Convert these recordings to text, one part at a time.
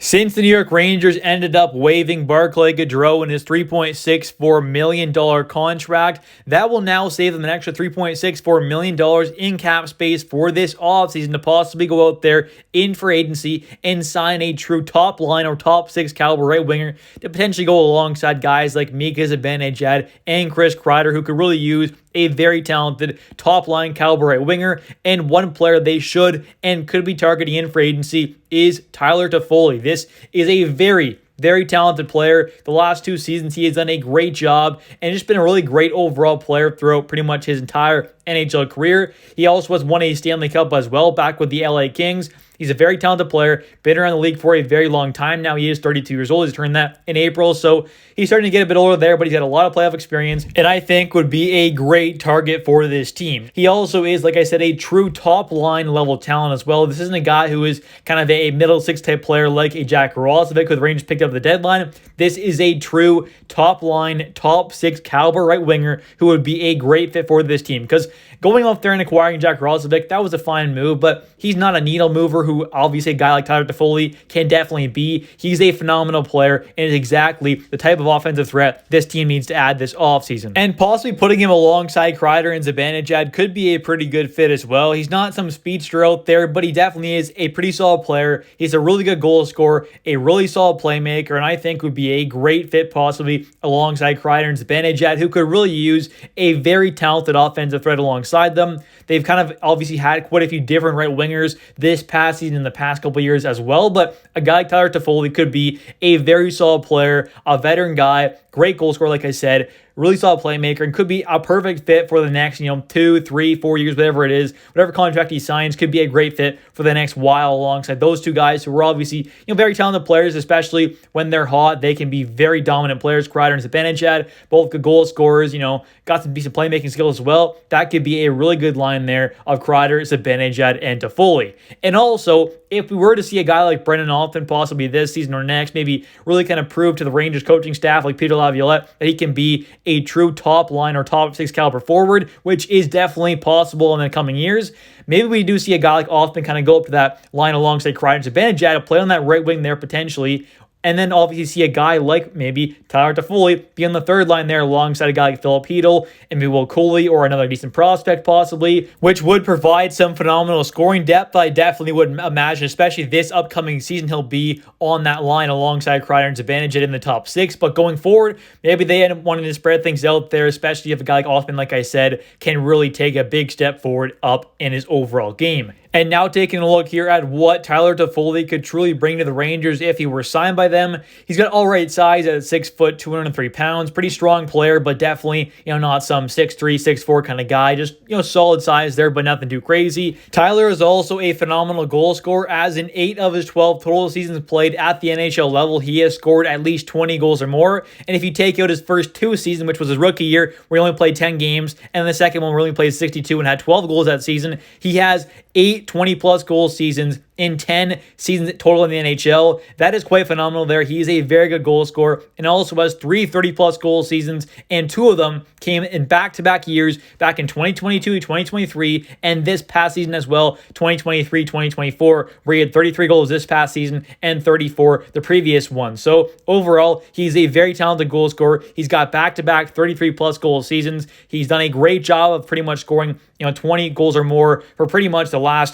Since the New York Rangers ended up waiving Barclay Goodrow in his $3.64 million contract, that will now save them an extra $3.64 million in cap space for this offseason to possibly go out there in free agency and sign a true top line or top six caliber right winger to potentially go alongside guys like Mika Zibanejad and Chris Kreider, who could really use a very talented top-line caliber right winger, and one player they should and could be targeting in free agency is Tyler Toffoli. This is a very talented player. The last 2 seasons, he has done a great job and just been a really great overall player throughout pretty much his entire NHL career. He also has won a Stanley Cup as well back with the LA Kings. He's a very talented player, been around the league for a very long time now. He is 32 years old. He's turned that in April, so he's starting to get a bit older there, but he's got a lot of playoff experience, and I think would be a great target for this team. He also is, like I said, a true top-line level talent as well. This isn't a guy who is kind of a middle six type player like a Jack Roslovic who the Rangers picked up at the deadline. This is a true top-line, top six caliber right winger who would be a great fit for this team, because going off there and acquiring Jack Roslovic, that was a fine move, but he's not a needle mover who obviously a guy like Tyler Toffoli can definitely be. He's a phenomenal player and is exactly the type of offensive threat this team needs to add this offseason. And possibly putting him alongside Kreider and Zibanejad could be a pretty good fit as well. He's not some speedster out there, but he definitely is a pretty solid player. He's a really good goal scorer, a really solid playmaker, and I think would be a great fit possibly alongside Kreider and Zibanejad, who could really use a very talented offensive threat alongside them. They've kind of obviously had quite a few different right wingers this past season in the past couple years as well, but a guy like Tyler Toffoli could be a very solid player, a veteran guy, great goal scorer, like I said, really solid playmaker, and could be a perfect fit for the next, 2, 3, 4 years, whatever it is, whatever contract he signs, could be a great fit for the next while alongside those two guys who are obviously, very talented players, especially when they're hot. They can be very dominant players. Kreider and Zibanejad, both good goal scorers, got some decent playmaking skills as well. That could be a really good line there of Kreider, Zibanejad, and Toffoli. And also, if we were to see a guy like Brendan Alton possibly this season or next, maybe really kind of prove to the Rangers coaching staff like Peter Laviolette that he can be a true top line or top six caliber forward, which is definitely possible in the coming years. Maybe we do see a guy like Alton kind of go up to that line alongside Kreider and Zibanejad to play on that right wing there potentially. And then obviously see a guy like maybe Tyler Toffoli be on the third line there alongside a guy like Philip Hedl and maybe Will Cooley or another decent prospect possibly, which would provide some phenomenal scoring depth. I definitely would imagine, especially this upcoming season, he'll be on that line alongside Kreider and Zibanejad in the top six. But going forward, maybe they end up wanting to spread things out there, especially if a guy like Othman, like I said, can really take a big step forward up in his overall game. And now taking a look here at what Tyler Toffoli could truly bring to the Rangers if he were signed by them. He's got all right size at 6 foot, 203 pounds. Pretty strong player, but definitely, not some 6'3", 6'4" kind of guy. Just, solid size there, but nothing too crazy. Tyler is also a phenomenal goal scorer, as in 8 of his 12 total seasons played at the NHL level, he has scored at least 20 goals or more. And if you take out his first 2 seasons, which was his rookie year, where he only played 10 games, and the second one where he only played 62 and had 12 goals that season, he has 8 20-plus goal seasons in 10 seasons total in the NHL. That is quite phenomenal there. He is a very good goal scorer and also has 3 30-plus goal seasons, and 2 of them came in back-to-back years back in 2022, 2023, and this past season as well, 2023, 2024, where he had 33 goals this past season and 34 the previous one. So overall, he's a very talented goal scorer. He's got back-to-back 33-plus goal seasons. He's done a great job of pretty much scoring 20 goals or more for pretty much the last,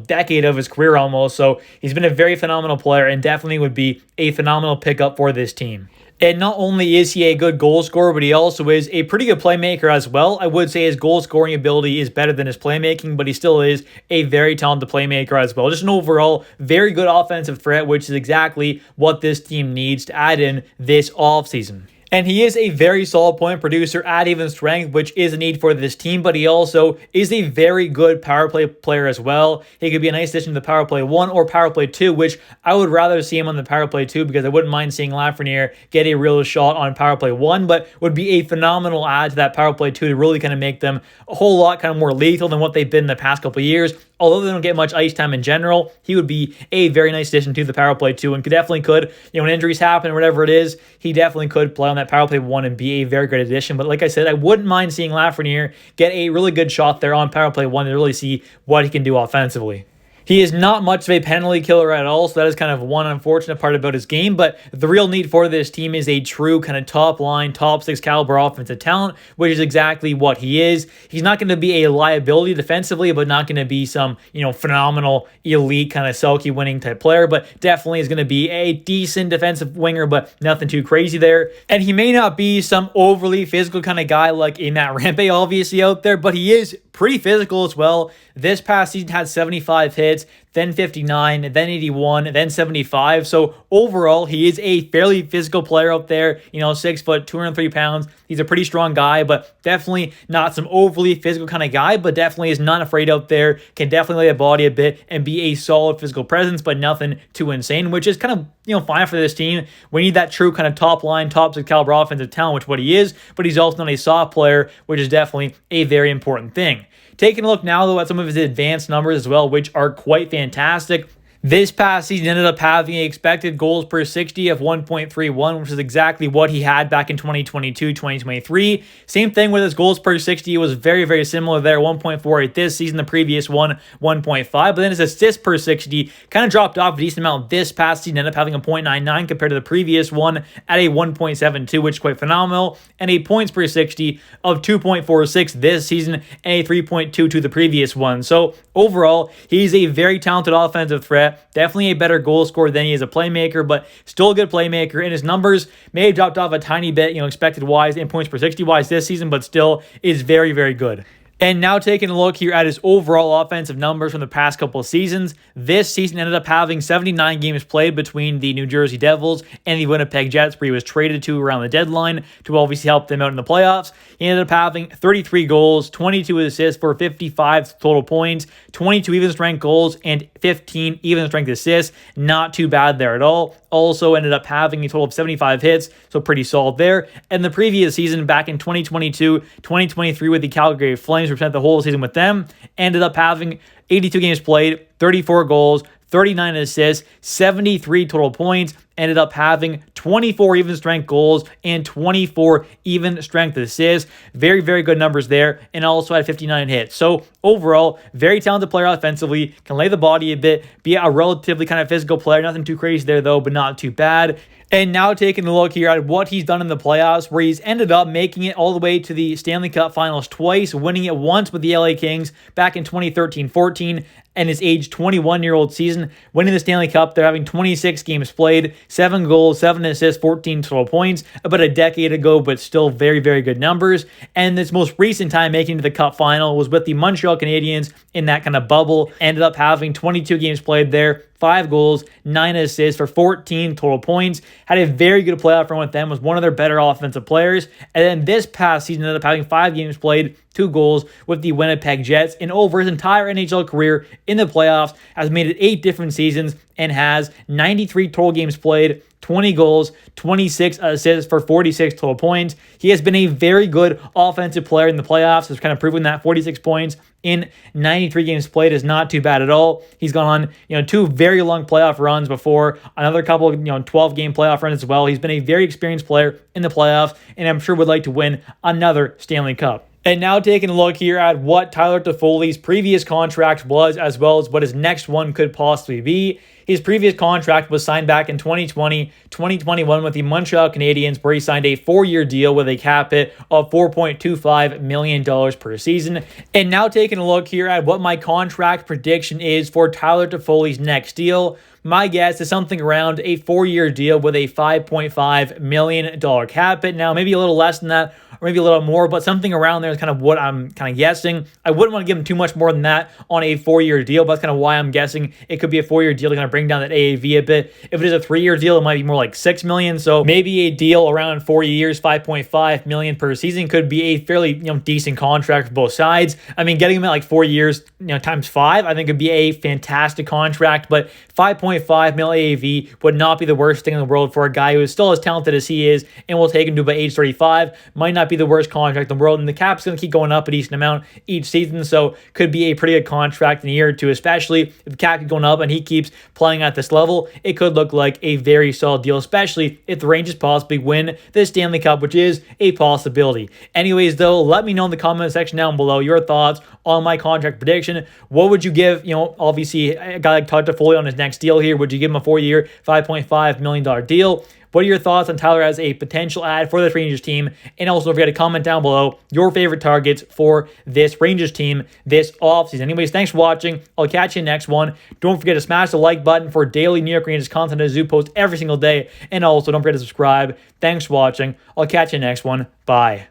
decade of his career almost. So he's been a very phenomenal player and definitely would be a phenomenal pickup for this team. And not only is he a good goal scorer, but he also is a pretty good playmaker as well. I would say his goal scoring ability is better than his playmaking, but he still is a very talented playmaker as well. Just an overall very good offensive threat, which is exactly what this team needs to add in this offseason. And he is a very solid point producer at even strength, which is a need for this team, but he also is a very good power play player as well. He could be a nice addition to the power play 1 or power play 2, which I would rather see him on the power play 2 because I wouldn't mind seeing Lafreniere get a real shot on power play 1, but would be a phenomenal add to that power play 2 to really kind of make them a whole lot kind of more lethal than what they've been in the past couple of years. Although they don't get much ice time in general, he would be a very nice addition to the power play 2 and could, when injuries happen or whatever it is, he definitely could play on that power play 1 and be a very good addition. But like I said, I wouldn't mind seeing Lafreniere get a really good shot there on power play 1 to really see what he can do offensively. He is not much of a penalty killer at all, so that is kind of one unfortunate part about his game. But the real need for this team is a true kind of top line, top six caliber offensive talent, which is exactly what he is. He's not going to be a liability defensively, but not going to be some, phenomenal elite kind of Selke winning type player, but definitely is going to be a decent defensive winger, but nothing too crazy there. And he may not be some overly physical kind of guy like a Matt Rampe obviously out there, but he is pretty physical as well. This past season had 75 hits, then 59, then 81, then 75. So overall, he is a fairly physical player out there. 6 foot, 203 pounds. He's a pretty strong guy, but definitely not some overly physical kind of guy, but definitely is not afraid out there. Can definitely lay a body a bit and be a solid physical presence, but nothing too insane, which is kind of, fine for this team. We need that true kind of top line, top six caliber offensive talent, which is what he is, but he's also not a soft player, which is definitely a very important thing. Taking a look now, though, at some of his advanced numbers as well, which are quite fantastic. This past season ended up having an expected goals per 60 of 1.31, which is exactly what he had back in 2022-2023. Same thing with his goals per 60. It was very, very similar there, 1.48 this season, the previous one, 1.5. But then his assists per 60 kind of dropped off a decent amount this past season, ended up having a 0.99 compared to the previous one at a 1.72, which is quite phenomenal, and a points per 60 of 2.46 this season and a 3.22 the previous one. So overall, he's a very talented offensive threat. Definitely a better goal scorer than he is a playmaker, but still a good playmaker. And his numbers may have dropped off a tiny bit, expected wise and points per 60 wise this season, but still is very, very good. And now taking a look here at his overall offensive numbers from the past couple of seasons, this season ended up having 79 games played between the New Jersey Devils and the Winnipeg Jets, where he was traded to around the deadline to obviously help them out in the playoffs. He ended up having 33 goals, 22 assists for 55 total points, 22 even strength goals, and 15 even strength assists. Not too bad there at all. Also ended up having a total of 75 hits, so pretty solid there. And the previous season, back in 2022-2023 with the Calgary Flames, represent the whole season with them, ended up having 82 games played, 34 goals, 39 assists, 73 total points, ended up having 24 even strength goals and 24 even strength assists. Very, very good numbers there, and also had 59 hits. So overall, very talented player offensively, can lay the body a bit, be a relatively kind of physical player. Nothing too crazy there though, but not too bad. And now taking a look here at what he's done in the playoffs, where he's ended up making it all the way to the Stanley Cup Finals twice, winning it once with the LA Kings back in 2013-14, and his age 21-year-old season, winning the Stanley Cup. They're having 26 games played, 7 goals, 7 assists, 14 total points, about a decade ago, but still very, very good numbers. And this most recent time making to the Cup Final was with the Montreal Canadiens in that kind of bubble. Ended up having 22 games played there, 5 goals, 9 assists for 14 total points. Had a very good playoff run with them, was one of their better offensive players. And then this past season ended up having 5 games played, 2 goals with the Winnipeg Jets. And over his entire NHL career in the playoffs, has made it 8 different seasons and has 93 total games played, 20 goals, 26 assists for 46 total points. He has been a very good offensive player in the playoffs. Has kind of proven that 46 points in 93 games played is not too bad at all. He's gone on, 2 very long playoff runs before, another couple, 12-game playoff runs as well. He's been a very experienced player in the playoffs, and I'm sure would like to win another Stanley Cup. And now taking a look here at what Tyler Toffoli's previous contract was, as well as what his next one could possibly be. His previous contract was signed back in 2020-2021 with the Montreal Canadiens, where he signed a 4-year deal with a cap hit of $4.25 million per season. And now taking a look here at what my contract prediction is for Tyler Toffoli's next deal. My guess is something around a 4-year deal with a $5.5 million cap hit. Now, maybe a little less than that, or maybe a little more, but something around there is kind of what I'm kind of guessing. I wouldn't want to give him too much more than that on a 4-year deal, but that's kind of why I'm guessing it could be a 4-year deal to kind of bring down that AAV a bit. If it is a 3-year deal, it might be more like $6 million. So maybe a deal around 4 years, $5.5 million per season could be a fairly decent contract for both sides. I mean, getting him at like 4 years, times 5, I think would be a fantastic contract. But 5.5 8.5 mil AAV would not be the worst thing in the world for a guy who is still as talented as he is and will take him to about age 35. Might not be the worst contract in the world, and the cap's going to keep going up a decent amount each season, so could be a pretty good contract in a year or two, especially if the cap keeps going up and he keeps playing at this level. It could look like a very solid deal, especially if the Rangers possibly win the Stanley Cup, which is a possibility. Anyways, though, let me know in the comment section down below your thoughts on my contract prediction. What would you give, obviously a guy like Tyler Toffoli on his next deal here? Would you give him a 4-year, $5.5 million deal? What are your thoughts on Tyler as a potential add for this Rangers team? And also, don't forget to comment down below your favorite targets for this Rangers team this offseason. Anyways, thanks for watching. I'll catch you next one. Don't forget to smash the like button for daily New York Rangers content as Zoo posts every single day. And also, don't forget to subscribe. Thanks for watching. I'll catch you next one. Bye.